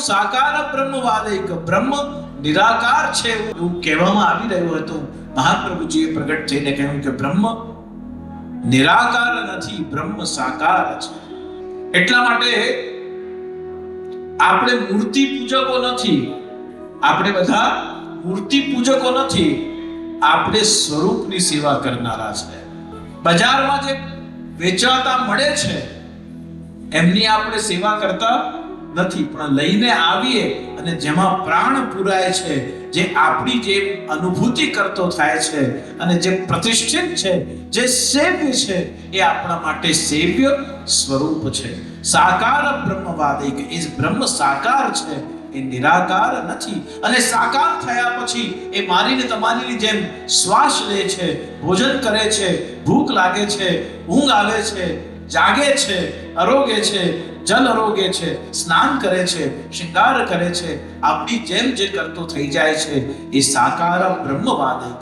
સાકાર બ્રહ્મવાદૈક, બ્રહ્મ નિરાકાર છે એવું કહેવામાં આવી રહ્યું હતું. મહાપ્રભુજીએ પ્રગટ થઈને કહ્યું કે બ્રહ્મ નિરાકાર નથી, બ્રહ્મ સાકાર છે. એટલા માટે આપણે મૂર્તિ પૂજકો નથી, આપણે બધા મૂર્તિ પૂજકો નથી, આપણે સ્વરૂપની સેવા કરનારા છે. બજારમાં જે વેચાતા મળે છે એમની આપણે સેવા કરતા નથી, પણ લઈને આવીએ અને જેમાં પ્રાણ પુરાય છે, જે આપણી જે અનુભૂતિ કરતો થાય છે અને જે પ્રતિષ્ઠિત છે, જે સેવ્ય છે, એ આપણા માટે સેવ્ય સ્વરૂપ છે. સાકાર બ્રહ્મવાદિક, એ બ્રહ્મ સાકાર છે, એ નિરાકાર નથી. અને સાકાર થયા પછી એ મારીને તમારી જેમ શ્વાસ લે છે, ભોજન કરે છે, ભૂખ લાગે છે, ઊંઘ આવે છે, જાગે છે, આરોગે છે, જલ આરોગે છે, સ્નાન કરે છે, શૃંગાર કરે છે, આપણી જેમ જે કરતો થઈ જાય છે, એ સાકાર બ્રહ્મવાદિક